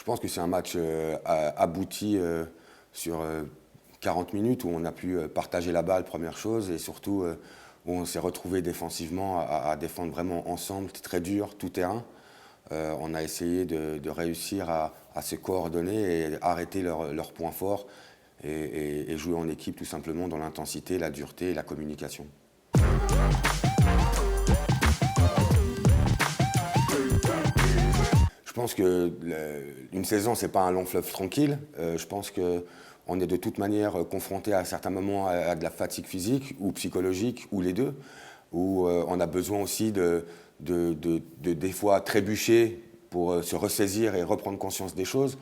pense que c'est un match abouti sur 40 minutes où on a pu partager la balle, première chose, et surtout où on s'est retrouvé défensivement à défendre vraiment ensemble, très dur, tout terrain. On a essayé de réussir à se coordonner et arrêter leurs points forts et jouer en équipe tout simplement dans l'intensité, la dureté et la communication. Je pense qu'une saison, ce n'est pas un long fleuve tranquille. Je pense qu'on est de toute manière confronté à certains moments à de la fatigue physique ou psychologique, ou les deux, où on a besoin aussi des fois trébucher pour se ressaisir et reprendre conscience des choses.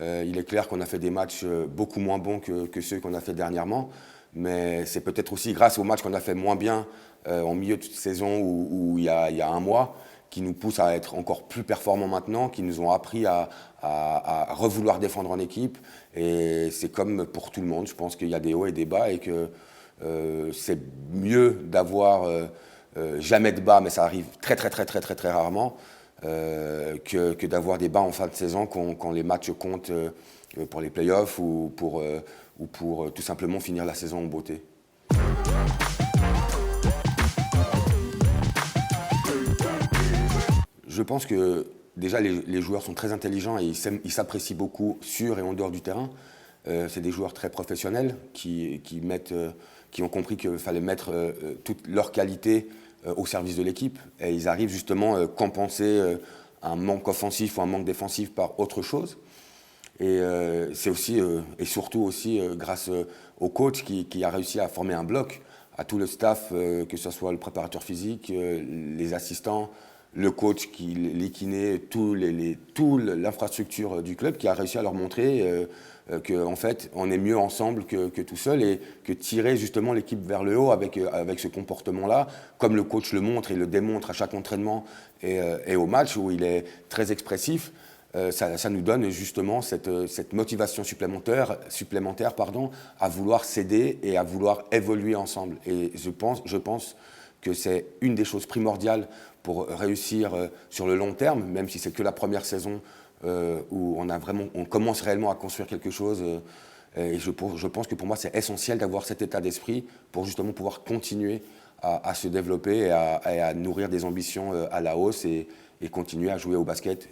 Il est clair qu'on a fait des matchs beaucoup moins bons que ceux qu'on a fait dernièrement, mais c'est peut-être aussi grâce aux matchs qu'on a fait moins bien en milieu de saison ou il y a un mois, qui nous poussent à être encore plus performants maintenant, qui nous ont appris à revouloir défendre en équipe. Et c'est comme pour tout le monde, je pense qu'il y a des hauts et des bas et que c'est mieux d'avoir jamais de bas, mais ça arrive très rarement, que d'avoir des bas en fin de saison quand les matchs comptent pour les playoffs ou pour tout simplement finir la saison en beauté. Je pense que déjà les joueurs sont très intelligents et ils s'apprécient beaucoup sur et en dehors du terrain. C'est des joueurs très professionnels qui ont compris qu'il fallait mettre toute leur qualité au service de l'équipe. Et ils arrivent justement à compenser un manque offensif ou un manque défensif par autre chose. Et c'est aussi et surtout aussi grâce au coach qui a réussi à former un bloc, à tout le staff, que ce soit le préparateur physique, les assistants, le coach, les kinés, toute l'infrastructure du club, qui a réussi à leur montrer qu'en fait, on est mieux ensemble que tout seul et que tirer justement l'équipe vers le haut avec ce comportement-là, comme le coach le montre et le démontre à chaque entraînement et au match où il est très expressif. Ça nous donne justement cette motivation supplémentaire à vouloir s'aider et à vouloir évoluer ensemble. Et je pense que c'est une des choses primordiales pour réussir sur le long terme, même si c'est que la première saison où on commence réellement à construire quelque chose. Et je pense que pour moi, c'est essentiel d'avoir cet état d'esprit pour justement pouvoir continuer à se développer et à nourrir des ambitions à la hausse et continuer à jouer au basket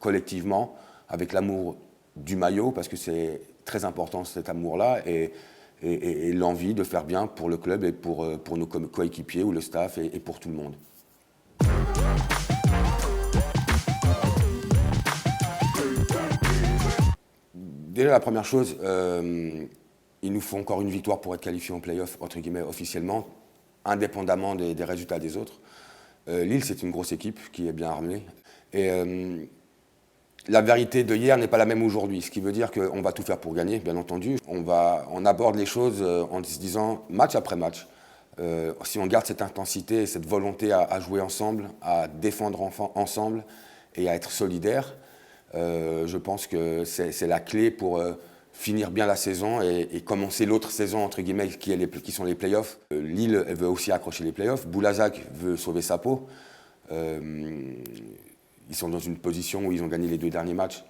collectivement avec l'amour du maillot, parce que c'est très important cet amour-là, et l'envie de faire bien pour le club et pour nos coéquipiers ou le staff et pour tout le monde. Déjà, la première chose, il nous faut encore une victoire pour être qualifié en play-off, entre guillemets, officiellement, indépendamment des résultats des autres. Lille, c'est une grosse équipe qui est bien armée. Et la vérité de hier n'est pas la même aujourd'hui, ce qui veut dire qu'on va tout faire pour gagner, bien entendu. On aborde les choses en se disant match après match. Si on garde cette intensité et cette volonté à jouer ensemble, à défendre ensemble et à être solidaire, je pense que c'est la clé pour finir bien la saison et commencer l'autre saison, entre guillemets, qui sont les playoffs. Lille veut aussi accrocher les playoffs. Boulazac veut sauver sa peau. Ils sont dans une position où ils ont gagné les 2 derniers matchs.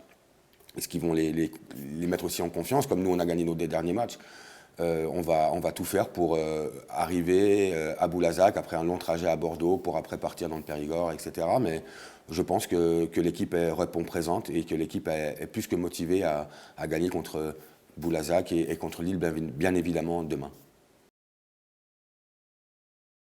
Est-ce qu'ils vont les mettre aussi en confiance, comme nous on a gagné nos 2 derniers matchs? On va tout faire pour arriver à Boulazac après un long trajet à Bordeaux, pour après partir dans le Périgord, etc. Mais je pense que l'équipe répond présente et que l'équipe est plus que motivée à gagner contre Boulazac et contre Lille, bien évidemment, demain.